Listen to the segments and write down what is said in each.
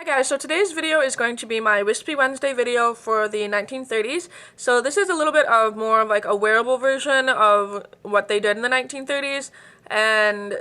Hi guys, so today's video is going to be my Wispy Wednesday video for the 1930s. So this is a little bit of more of like a wearable version of what they did in the 1930s. And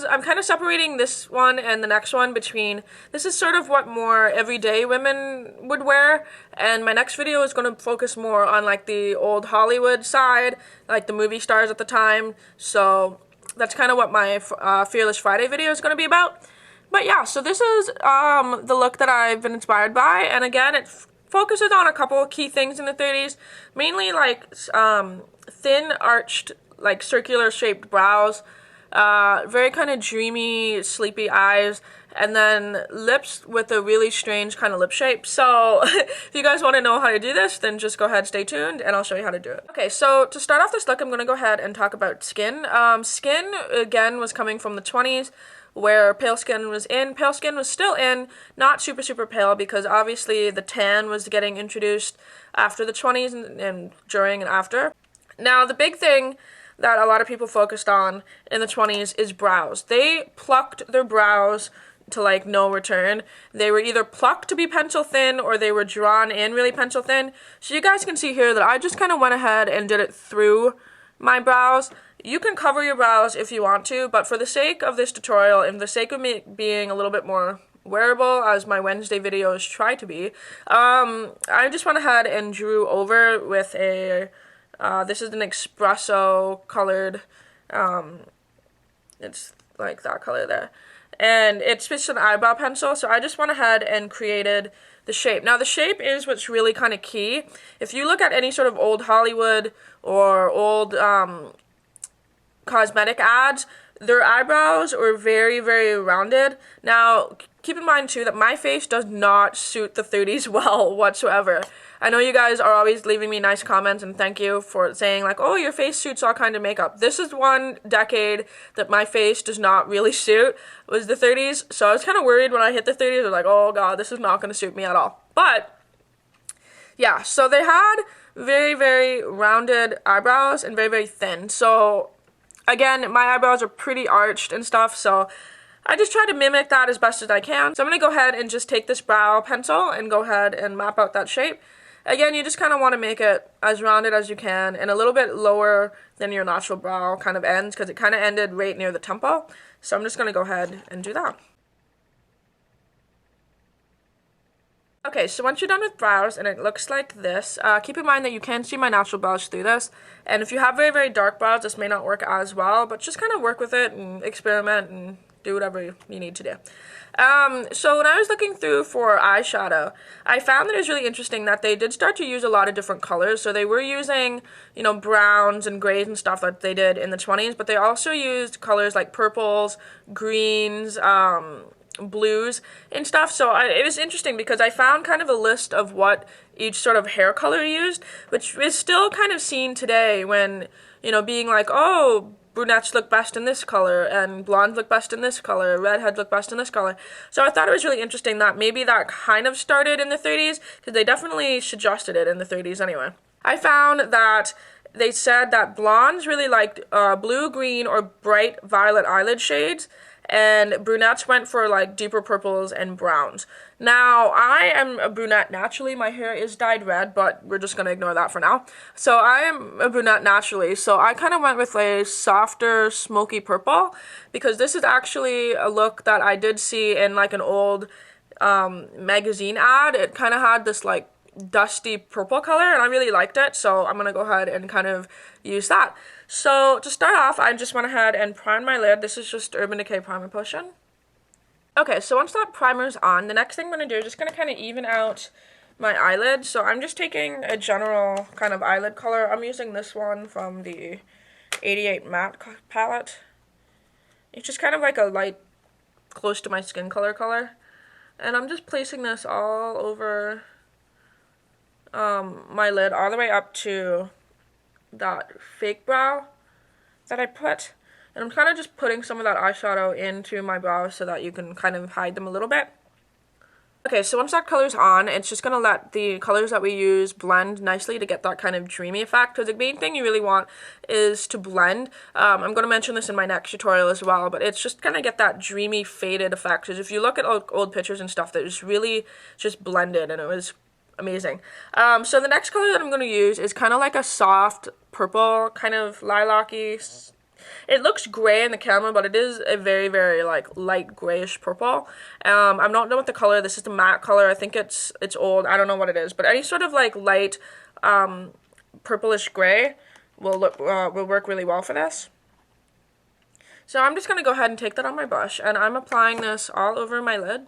I'm kind of separating this one and the next one between, this is sort of what more everyday women would wear. And my next video is going to focus more on like the old Hollywood side, like the movie stars at the time. So that's kind of what my Fearless Friday video is going to be about. But yeah, so this is the look that I've been inspired by, and again, it focuses on a couple of key things in the 30s, mainly like thin, arched, like circular shaped brows, very kind of dreamy, sleepy eyes, and then lips with a really strange kind of lip shape. So if you guys want to know how to do this, then just go ahead, stay tuned, and I'll show you how to do it. Okay, so to start off this look, I'm going to go ahead and talk about skin. Skin, again, was coming from the 20s, where pale skin was in. Pale skin was still in, not super pale, because obviously the tan was getting introduced after the 20s and during and after. Now, the big thing that a lot of people focused on in the 20s is brows. They plucked their brows to like no return. They were either plucked to be pencil thin or they were drawn in really pencil thin. So you guys can see here that I just kind of went ahead and did it through my brows. You can cover your brows if you want to, but for the sake of this tutorial and the sake of me being a little bit more wearable, as my Wednesday videos try to be, I just went ahead and drew over with a, this is an espresso colored, it's like that color there, and it's just an eyebrow pencil, so I just went ahead and created the shape. Now the shape is what's really kind of key. If you look at any sort of old Hollywood or old cosmetic ads, their eyebrows were very rounded. Now keep in mind too that my face does not suit the 30s well whatsoever. I know you guys are always leaving me nice comments, and thank you for saying like, oh, your face suits all kind of makeup. This is one decade that my face does not really suit, was the 30s. So I was kind of worried when I hit the 30s. I was like, oh god, this is not going to suit me at all. But yeah, so they had very rounded eyebrows and very thin. So again, my eyebrows are pretty arched and stuff, so I just try to mimic that as best as I can. So I'm going to go ahead and just take this brow pencil and go ahead and map out that shape. Again, you just kind of want to make it as rounded as you can and a little bit lower than your natural brow kind of ends, because it kind of ended right near the temple. So I'm just going to go ahead and do that. Okay, so once you're done with brows and it looks like this, keep in mind that you can see my natural brows through this, and if you have very dark brows, this may not work as well, but just kind of work with it and experiment and do whatever you need to do. So when I was looking through for eyeshadow, I found that it was really interesting that they did start to use a lot of different colors. So they were using, you know, browns and grays and stuff that they did in the 20s, but they also used colors like purples, greens, blues and stuff. So it was interesting because I found kind of a list of what each sort of hair color used, which is still kind of seen today when, you know, being like, oh, brunettes look best in this color, and blondes look best in this color, redheads look best in this color. So I thought it was really interesting that maybe that kind of started in the 30s, because they definitely suggested it in the 30s anyway. I found that they said that blondes really liked blue, green, or bright violet eyelid shades, and brunettes went for like deeper purples and browns. Now, I am a brunette naturally. My hair is dyed red, but we're just going to ignore that for now. So I am a brunette naturally, so I kind of went with a softer smoky purple, because this is actually a look that I did see in like an old magazine ad. It kind of had this like dusty purple color, and I really liked it, so I'm going to go ahead and kind of use that. So to start off, I just went ahead and primed my lid. This is just Urban Decay Primer Potion. Okay, so once that primer's on, the next thing I'm going to do is just going to kind of even out my eyelid. So I'm just taking a general kind of eyelid color. I'm using this one from the 88 Matte palette. It's just kind of like a light, close to my skin color. And I'm just placing this all over my lid, all the way up to that fake brow that I put. And I'm kind of just putting some of that eyeshadow into my brows so that you can kind of hide them a little bit. Okay, so once that color's on, it's just going to let the colors that we use blend nicely to get that kind of dreamy effect, because the main thing you really want is to blend. I'm going to mention this in my next tutorial as well, but it's just going to get that dreamy faded effect, because if you look at old pictures and stuff, that was really just blended, and it was amazing. So the next color that I'm going to use is kind of like a soft purple, kind of lilac-y. It looks gray in the camera, but it is a very, very like light grayish purple. I'm not done with the color. This is the matte color. I think it's old. I don't know what it is, but any sort of like light purplish gray will work really well for this. So I'm just gonna go ahead and take that on my brush, and I'm applying this all over my lid.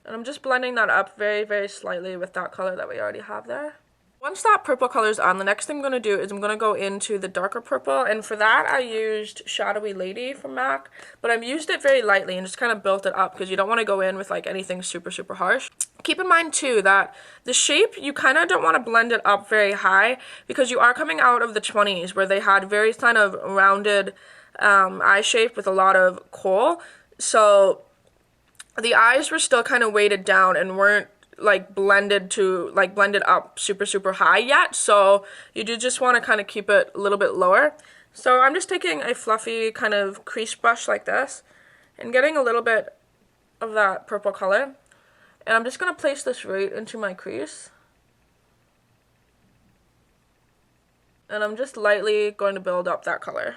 And I'm just blending that up very, very slightly with that color that we already have there. Once that purple color is on, the next thing I'm going to do is I'm going to go into the darker purple, and for that I used Shadowy Lady from MAC, but I've used it very lightly and just kind of built it up because you don't want to go in with like anything super, super harsh. Keep in mind too that the shape, you kind of don't want to blend it up very high because you are coming out of the 20s where they had very kind of rounded eye shape with a lot of kohl, so the eyes were still kind of weighted down and weren't like blended up super, super high yet, so you do just want to kind of keep it a little bit lower. So I'm just taking a fluffy kind of crease brush like this and getting a little bit of that purple color, and I'm just going to place this right into my crease, and I'm just lightly going to build up that color.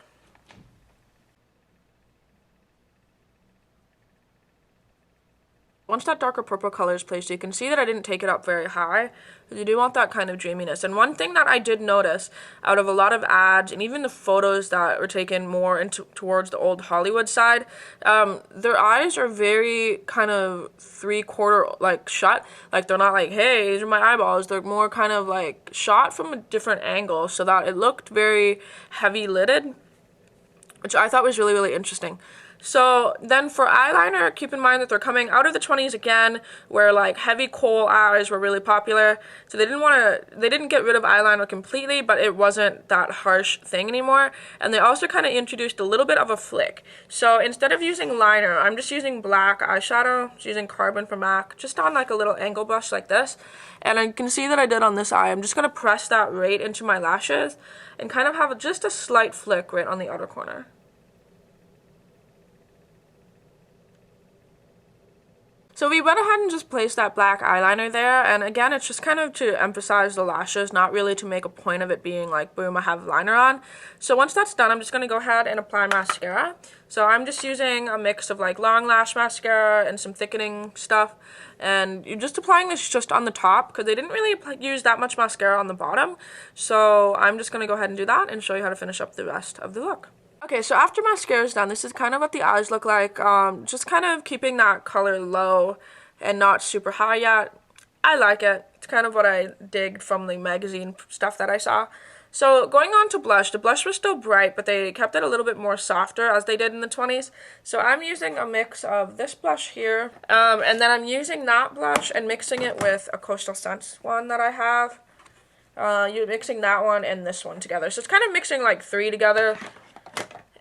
Once that darker purple color is placed, you can see that I didn't take it up very high, because you do want that kind of dreaminess. And one thing that I did notice out of a lot of ads, and even the photos that were taken more towards the old Hollywood side, their eyes are very kind of three-quarter like shut. Like they're not like, hey, these are my eyeballs. They're more kind of like shot from a different angle, so that it looked very heavy-lidded, which I thought was really, really interesting. So then for eyeliner, keep in mind that they're coming out of the 20s again, where like heavy kohl eyes were really popular. So they didn't get rid of eyeliner completely, but it wasn't that harsh thing anymore. And they also kind of introduced a little bit of a flick. So instead of using liner, I'm just using black eyeshadow, just using Carbon from MAC, just on like a little angle brush like this. And I can see that I did on this eye. I'm just going to press that right into my lashes and kind of have just a slight flick right on the outer corner. So we went ahead and just placed that black eyeliner there, and again, it's just kind of to emphasize the lashes, not really to make a point of it being like, boom, I have liner on. So once that's done, I'm just going to go ahead and apply mascara. So I'm just using a mix of like long lash mascara and some thickening stuff, and you're just applying this just on the top because they didn't really use that much mascara on the bottom. So I'm just going to go ahead and do that and show you how to finish up the rest of the look. Okay, so after mascara is done, this is kind of what the eyes look like, just kind of keeping that color low and not super high yet. I like it. It's kind of what I digged from the magazine stuff that I saw. So going on to blush, the blush was still bright, but they kept it a little bit more softer as they did in the 20s. So I'm using a mix of this blush here, and then I'm using that blush and mixing it with a Coastal Scents one that I have. You're mixing that one and this one together. So it's kind of mixing like three together.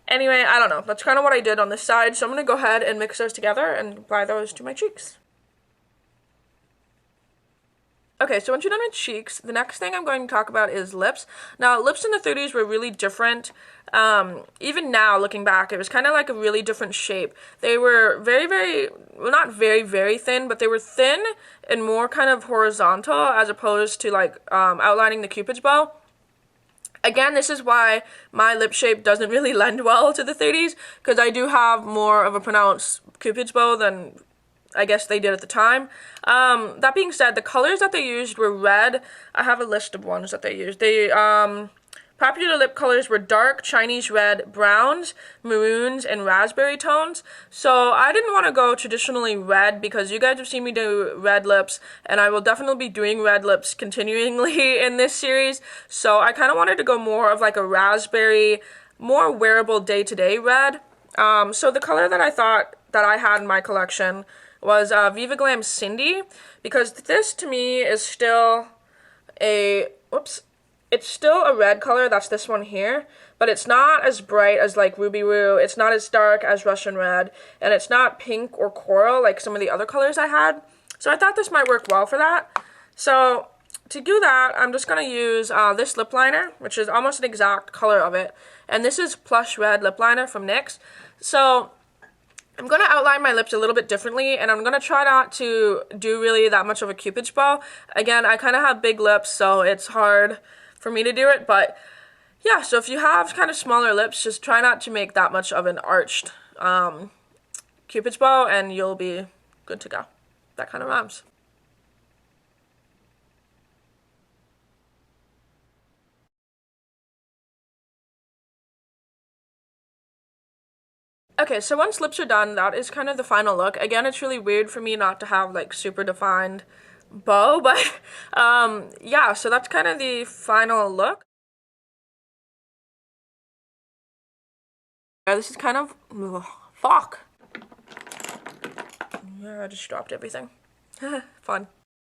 Anyway, I don't know. That's kind of what I did on this side. So I'm going to go ahead and mix those together and apply those to my cheeks. Okay, so once you're done with cheeks, the next thing I'm going to talk about is lips. Now, lips in the 30s were really different. Even now, looking back, it was kind of like a really different shape. They were very, very, well, not very, very thin, but they were thin and more kind of horizontal as opposed to like outlining the Cupid's bow. Again, this is why my lip shape doesn't really lend well to the 30s, because I do have more of a pronounced Cupid's bow than I guess they did at the time. That being said, the colors that they used were red. I have a list of ones that they used. Popular lip colors were dark Chinese red, browns, maroons, and raspberry tones. So I didn't want to go traditionally red because you guys have seen me do red lips, and I will definitely be doing red lips continually in this series. So I kind of wanted to go more of like a raspberry, more wearable day-to-day red. So the color that I thought that I had in my collection was Viva Glam Cindy, because this to me is still a, it's still a red color, that's this one here, but it's not as bright as like Ruby Woo, it's not as dark as Russian Red, and it's not pink or coral like some of the other colors I had. So I thought this might work well for that. So to do that, I'm just going to use this lip liner, which is almost an exact color of it. And this is Plush Red lip liner from NYX. So I'm going to outline my lips a little bit differently, and I'm going to try not to do really that much of a cupid's bow. Again, I kind of have big lips, so it's hard for me to do it, but yeah, so if you have kind of smaller lips, just try not to make that much of an arched cupid's bow, and you'll be good to go. That kind of rhymes. Okay, so once lips are done, that is kind of the final look. Again, it's really weird for me not to have like super defined bow, but yeah, so that's kind of the final look. Yeah, this is kind of, ugh, fuck. Yeah, I just dropped everything. Fun.